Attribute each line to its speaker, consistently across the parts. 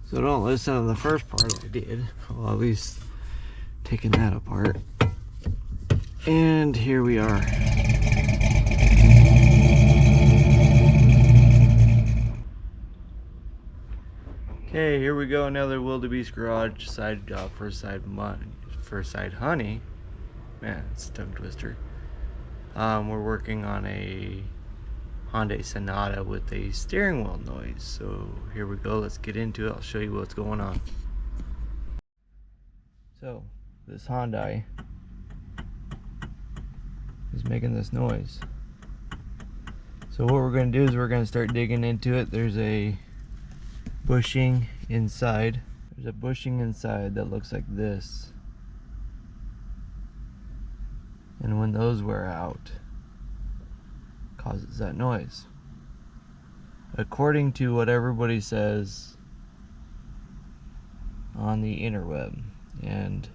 Speaker 1: So don't listen to the first part I did. Well, at least taking that apart. And here we are. Okay, here we go. Another Wildebeest Garage side job for side honey. Man, it's a tongue twister. We're working on a Hyundai Sonata with a steering wheel noise. So here we go. Let's get into it. I'll show you what's going on. So this Hyundai is making this noise. So what we're going to do is we're going to start digging into it. There's a bushing inside. There's a bushing inside that looks like this. And when those wear out, it causes that noise. According to what everybody says on the interweb. And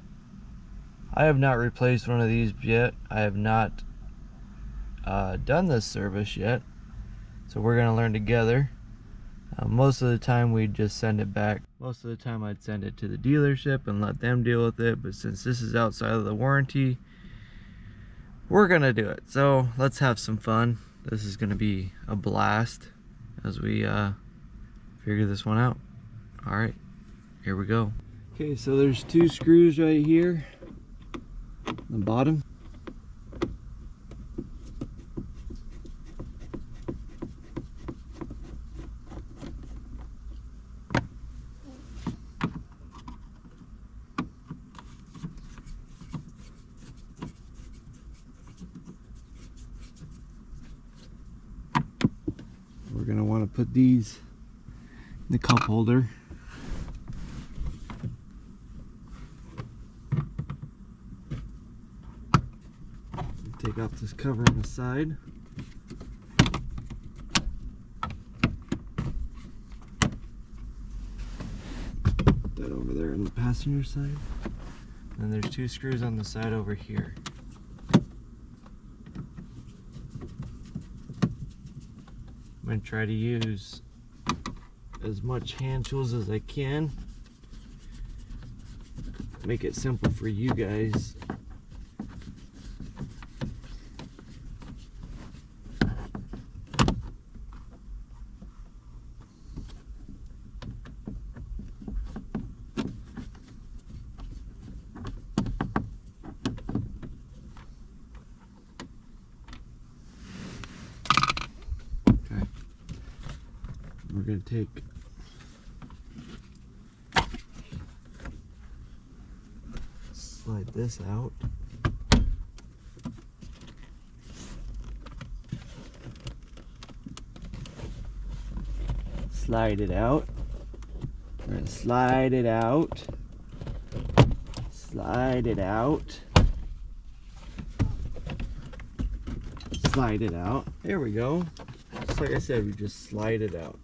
Speaker 1: I have not replaced one of these yet. I have not done this service yet. So we're going to learn together. Most of the time we'd just send it back. Most of the time I'd send it to the dealership and let them deal with it. But since this is outside of the warranty, we're going to do it. So let's have some fun. This is going to be a blast as we figure this one out. All right, here we go. Okay, so there's two screws right here on the bottom. We're going to want to put these in the cup holder. Take off this cover on the side. Put that over there on the passenger side. And there's two screws on the side over here. I'm going to try to use as much hand tools as I can. Make it simple for you guys. We're going to take slide this out. Slide it out. We're going to slide it out. Slide it out. Slide it out. There we go. Just like I said, we just slide it out.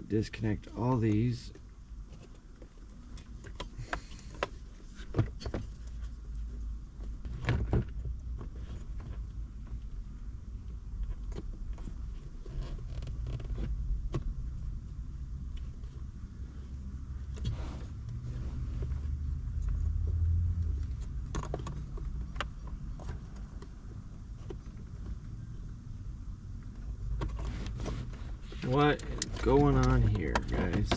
Speaker 1: Disconnect all these. What is going on here, guys?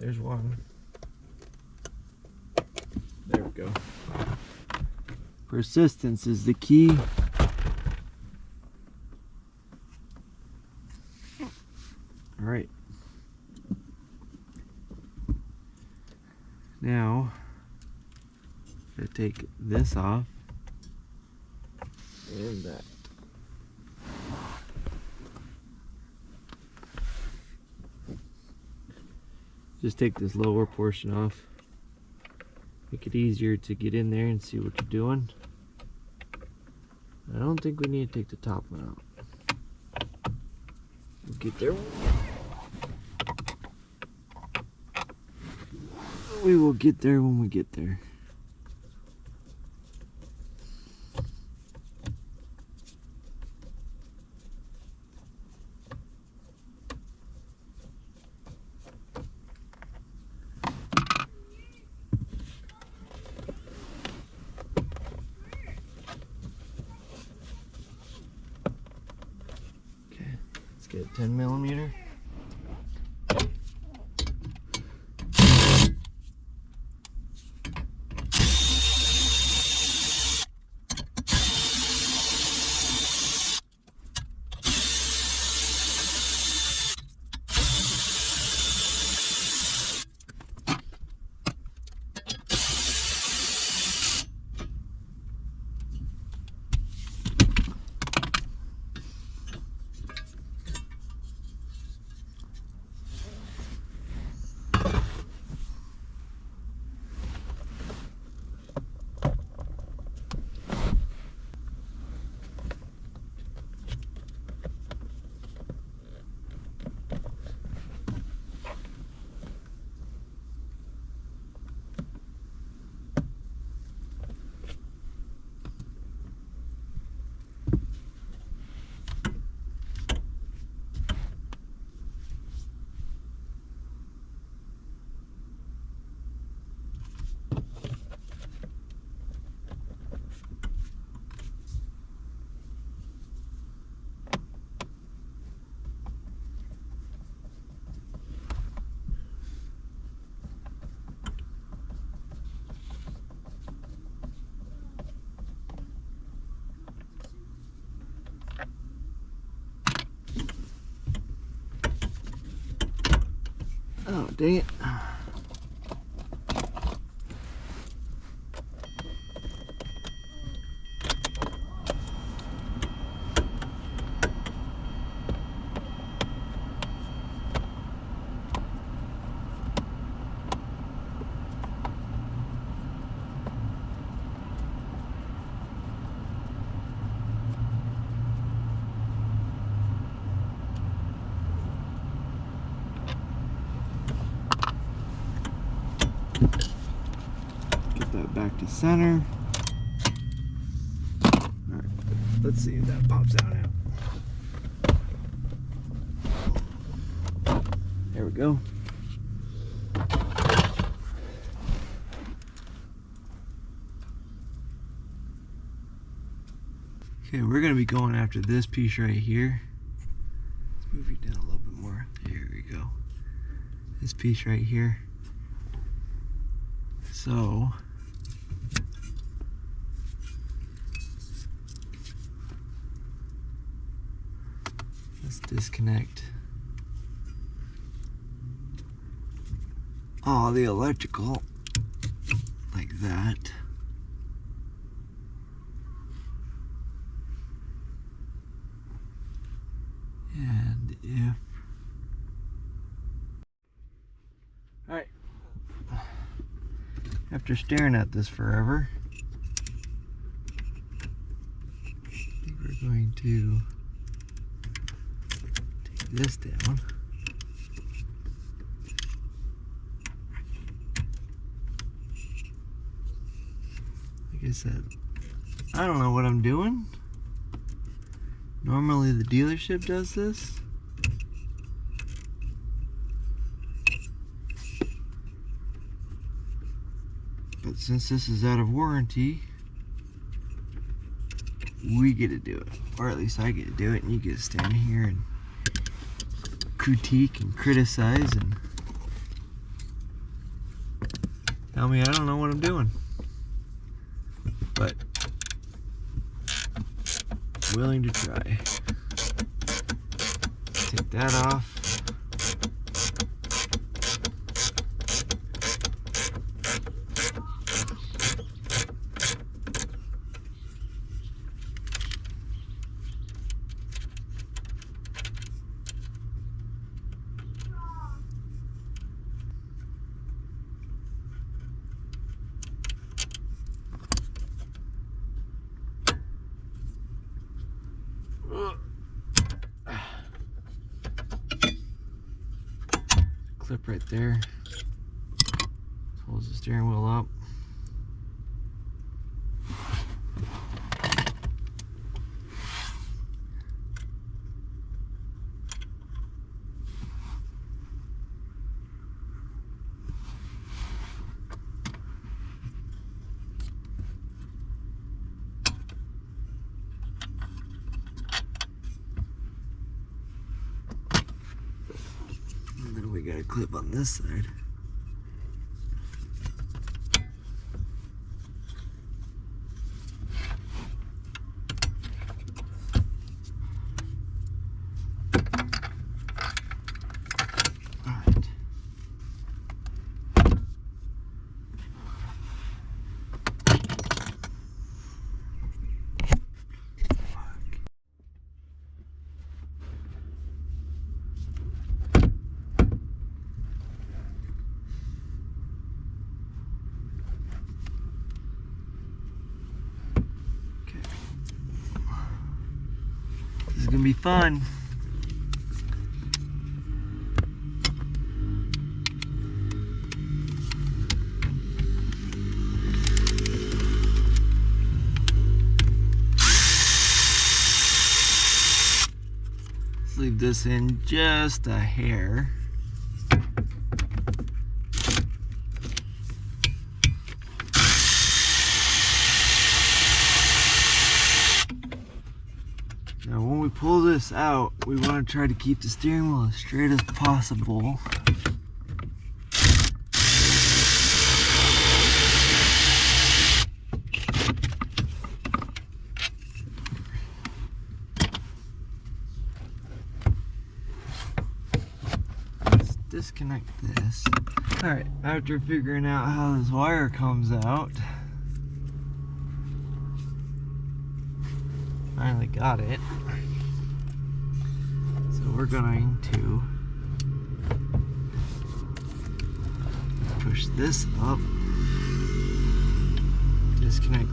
Speaker 1: There's one. There we go. Persistence is the key. All right. Now, I'm gonna take this off and that. Just take this lower portion off. Make it easier to get in there and see what you're doing. I don't think we need to take the top one out. We'll get there. We will get there when we get there. Okay, let's get 10mm. Oh, dang it. Get that back to center. Alright, let's see if that pops out now. There we go. Okay, we're going to be going after this piece right here. Let's move you down a little bit more. There we go. This piece right here. So, let's disconnect all the electrical like that. And if alright, after staring at this forever, I think we're going to take this down. Like I said, I don't know what I'm doing. Normally the dealership does this. But since this is out of warranty, we get to do it. Or at least I get to do it, and you get to stand here and critique and criticize and Tell me I don't know what I'm doing. But willing to try. Take that off. Clip right there. Holds the steering wheel up. And then we got a clip on this side. This is gonna be fun. Let's leave this in just a hair. Now when we pull this out, we want to try to keep the steering wheel as straight as possible. Let's disconnect this. Alright, after figuring out how this wire comes out, finally got it. So we're going to push this up, disconnect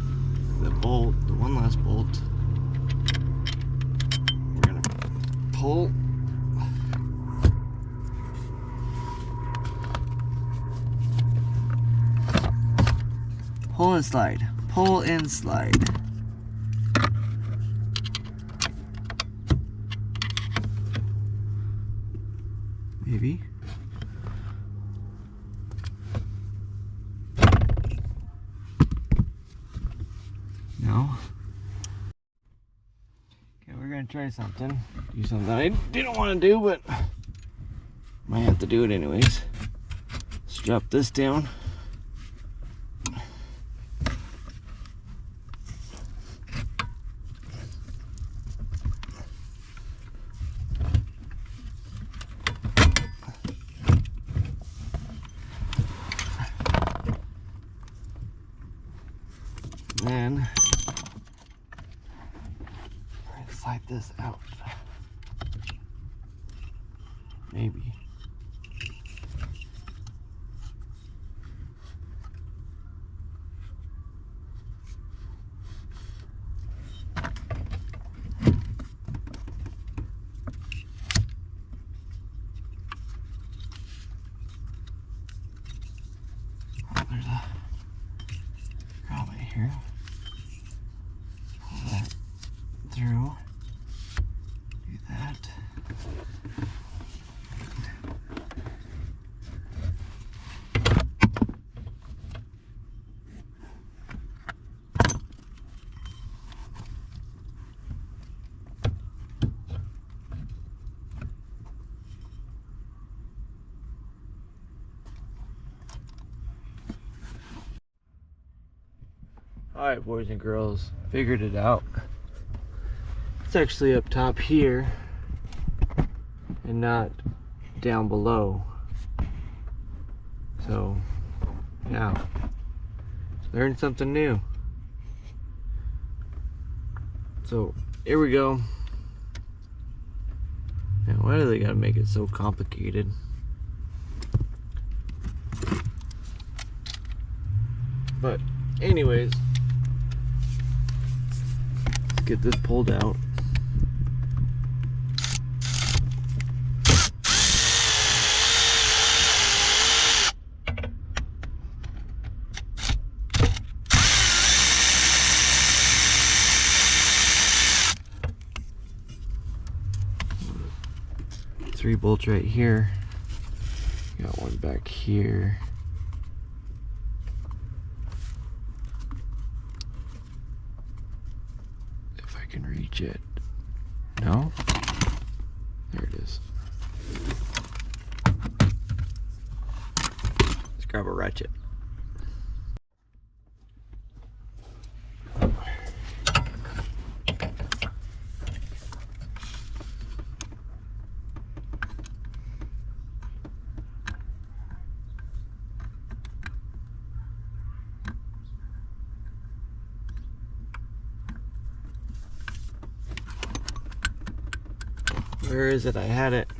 Speaker 1: the bolt, the one last bolt. We're gonna pull. Pull and slide. Pull and slide. Maybe. No. Okay, we're gonna try something. Do something I didn't want to do, but might have to do it anyways. Let's drop this down. Then slide this out. Maybe. Oh, there's a grommet here. Pull that through. Do that. Alright, boys and girls, figured it out. It's actually up top here and not down below. So, yeah. Learned something new. So, here we go. Man, why do they gotta make it so complicated? But, anyways, let's get this pulled out. Three bolts right here. Got one back here. If I can reach it. No? There it is. Let's grab a ratchet. Where is it? I had it.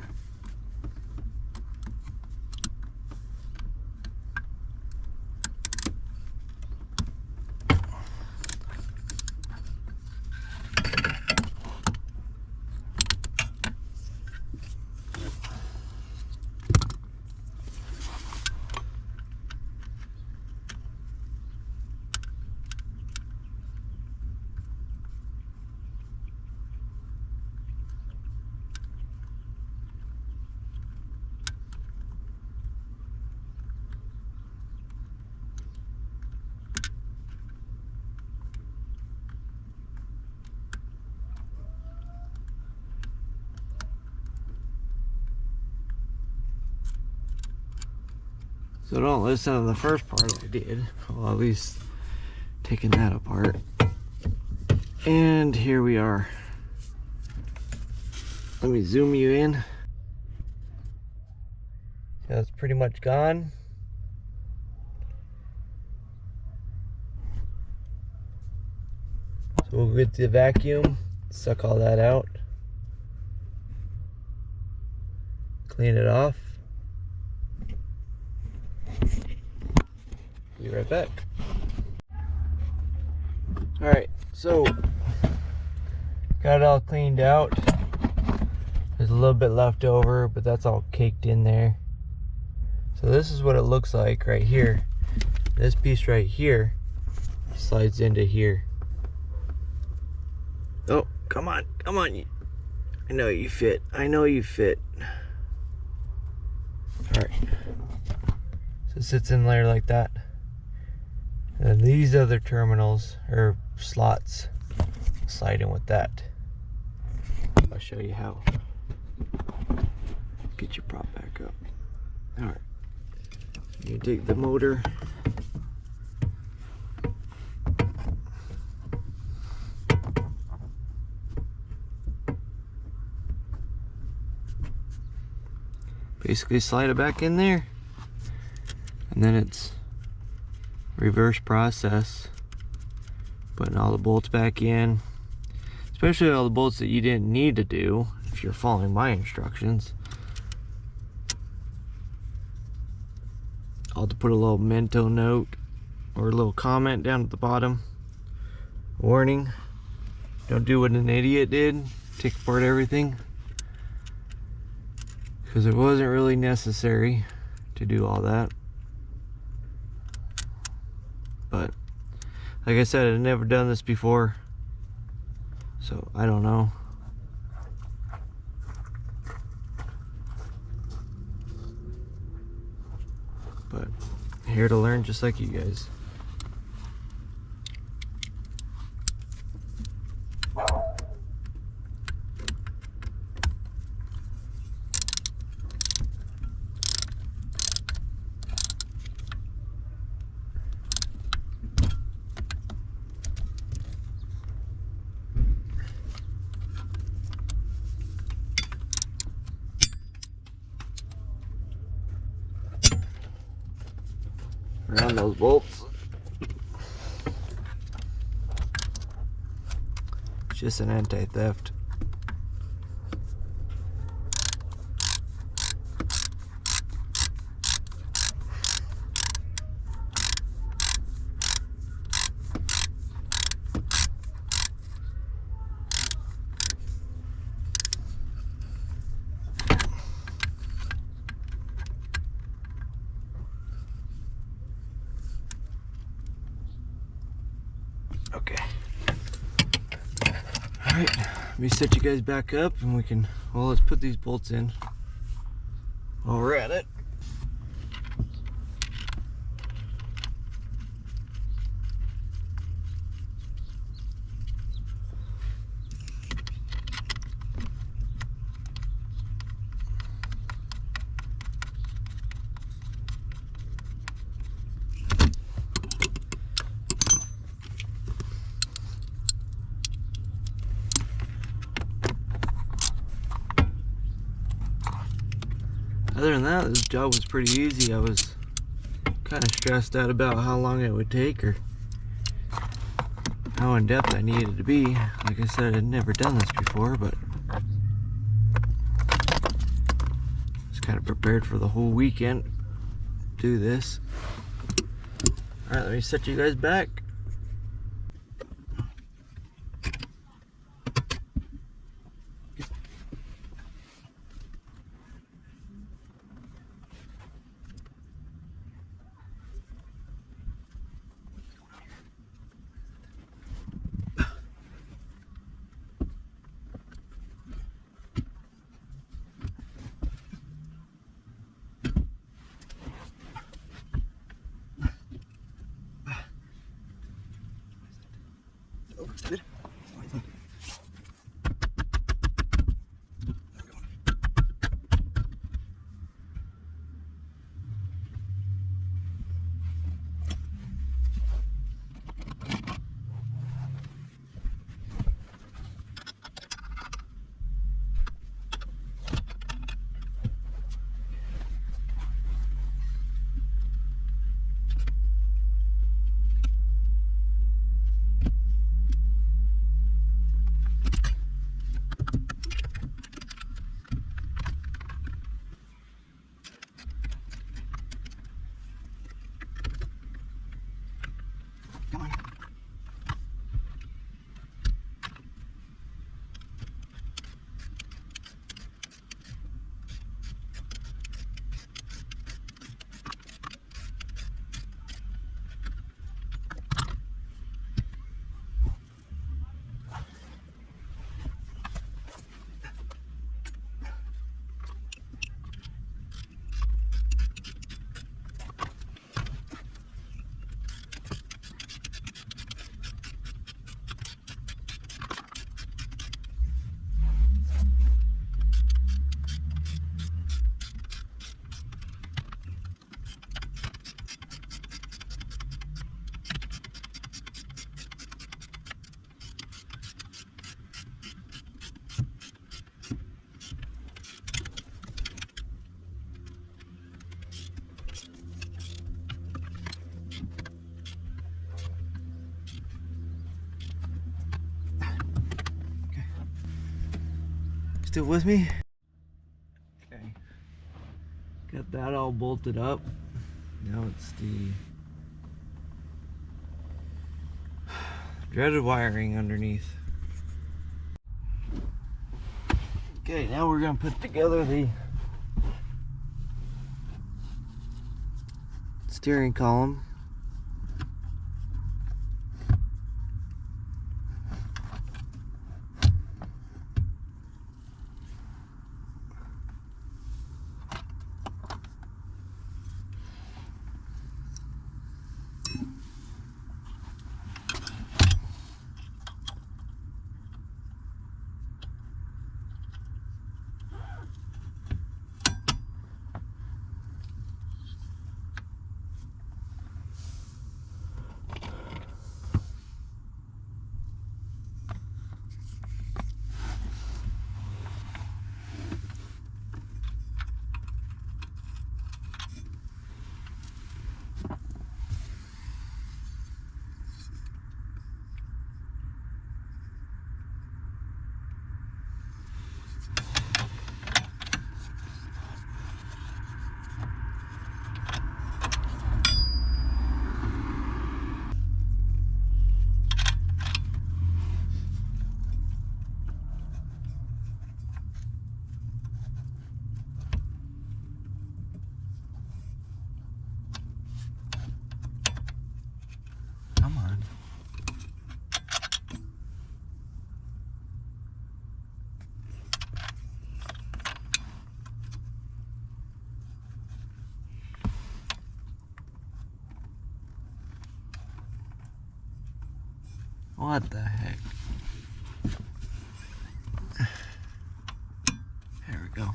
Speaker 1: So don't listen to the first part I did. Well, at least taking that apart. And here we are. Let me zoom you in. That's pretty much gone. So we'll get the vacuum, suck all that out, clean it off. Be right back. Alright, so got it all cleaned out. There's a little bit left over, but that's all caked in there. So this is what it looks like right here. This piece right here slides into here. Oh, come on, come on. I know you fit. I know you fit. Alright. So it sits in there like that. And these other terminals or slots slide in with that. I'll show you how. Get your prop back up. Alright. You take the motor. Basically slide it back in there. And then it's reverse process, putting all the bolts back in, especially all the bolts that you didn't need to do if you're following my instructions. I'll have to put a little memento note or a little comment down at the bottom. Warning, don't do what an idiot did, take apart everything, because it wasn't really necessary to do all that. But like I said, I've never done this before, so I don't know. But here to learn just like you guys. around those bolts. It's just an anti-theft. Okay. Alright, let me set you guys back up and we can, well, let's put these bolts in while we're at it. Other than that, this job was pretty easy. I was kind of stressed out about how long it would take or how in depth I needed to be. Like I said, I'd never done this before, but I was kind of prepared for the whole weekend to do this. Alright, let me set you guys back. Come on. Still with me? Okay. Got that all bolted up. Now it's the dreaded wiring underneath. Okay, now we're gonna put together the steering column. What the heck? There we go.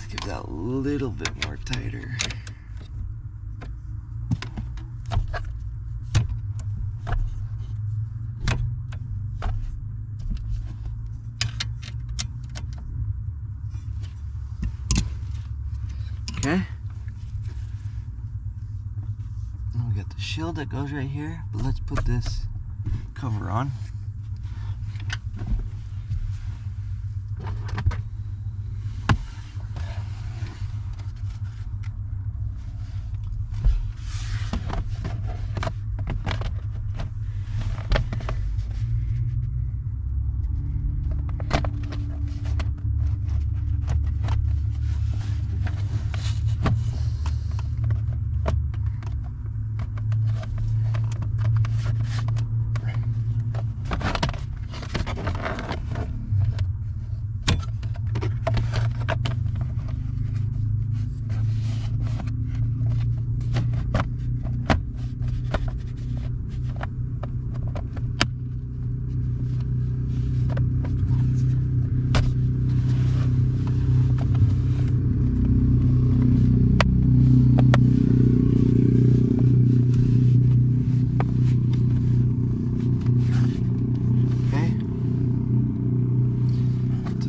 Speaker 1: Give that a little bit more tighter. Okay. And we got the shield that goes right here, but let's put this cover on.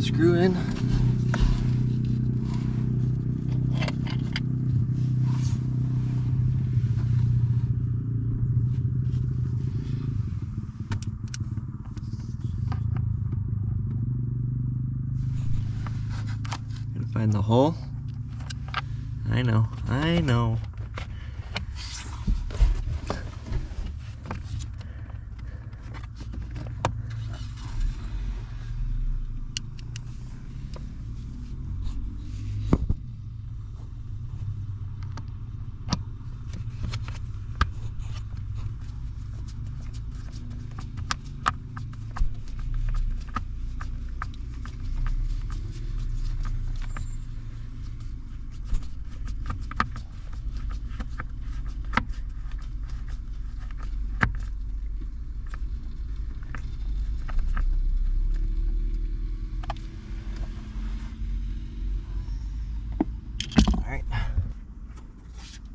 Speaker 1: Screw in. Gotta find the hole. I know.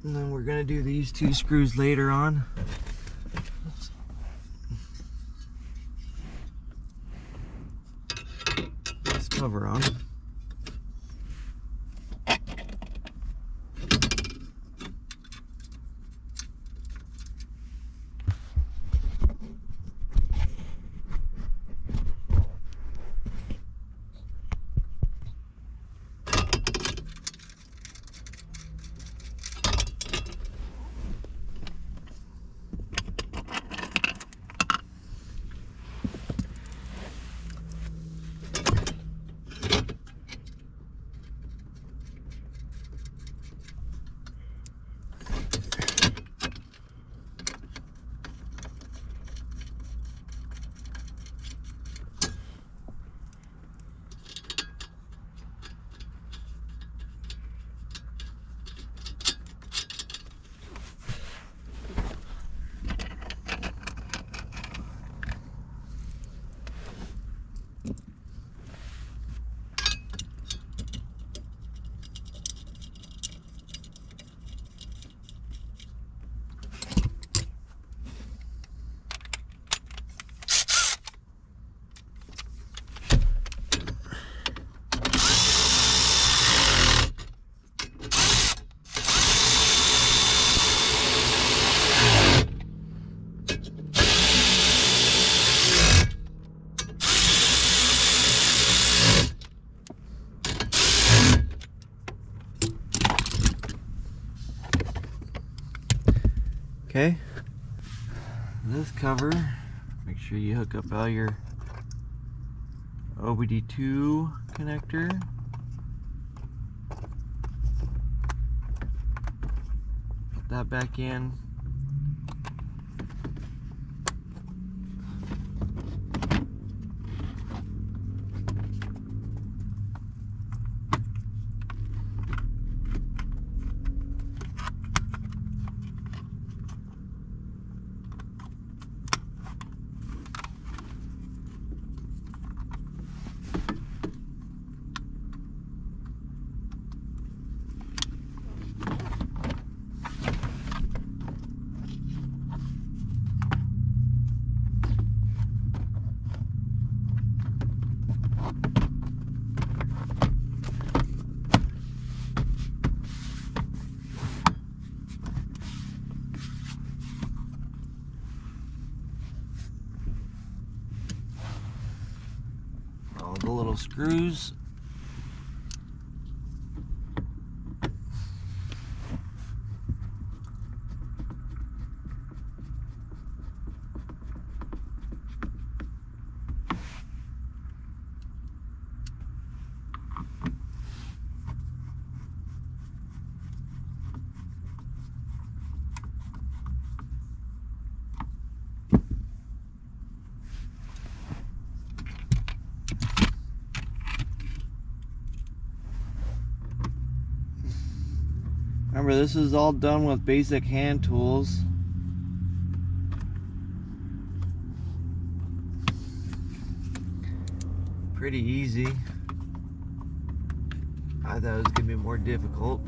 Speaker 1: And then we're gonna do these 2 screws later on. This cover on. Okay, this cover, make sure you hook up all your OBD2 connector. Put that back in. All the little screws. Remember, this is all done with basic hand tools. Pretty easy. I thought it was gonna be more difficult.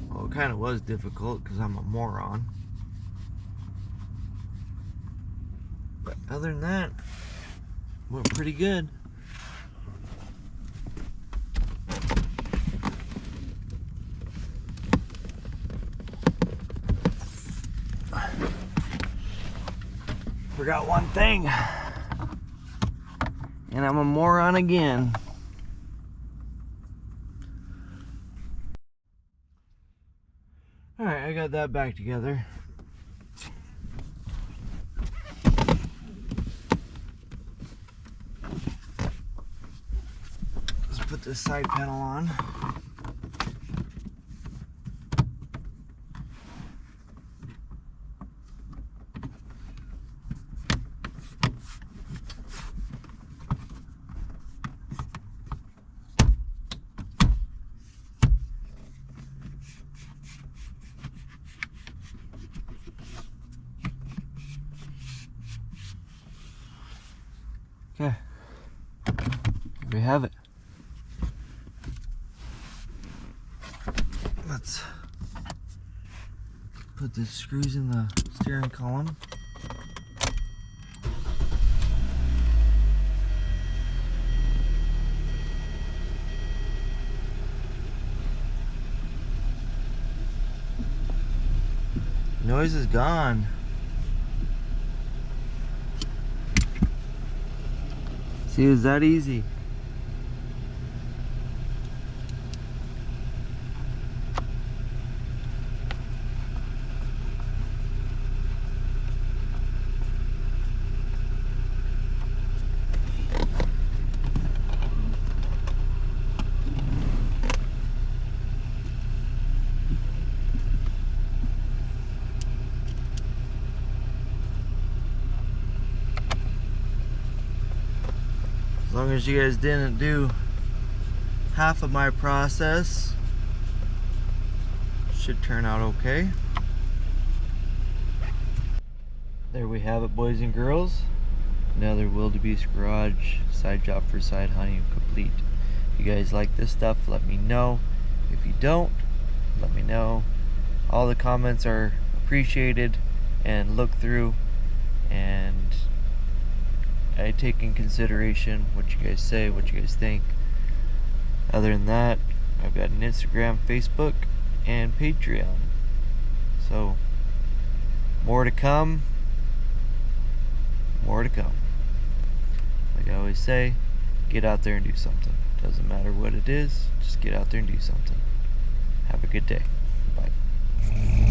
Speaker 1: Well, it kind of was difficult because I'm a moron. But other than that, went pretty good. Forgot one thing, and I'm a moron again. Alright, I got that back together. Let's put this side panel on. Okay, here we have it. Let's Put the screws in the steering column. Noise is gone. See, it was that easy. As long as you guys didn't do half of my process, should turn out okay. There we have it, boys and girls. Another wildebeest garage side job for side hunting complete. If you guys like this stuff, let me know. If you don't, let me know. All the comments are appreciated and looked through, and I take in consideration what you guys say, what you guys think. Other than that, I've got an Instagram, Facebook, and Patreon. So, more to come. More to come. Like I always say, get out there and do something. Doesn't matter what it is, just get out there and do something. Have a good day. Bye.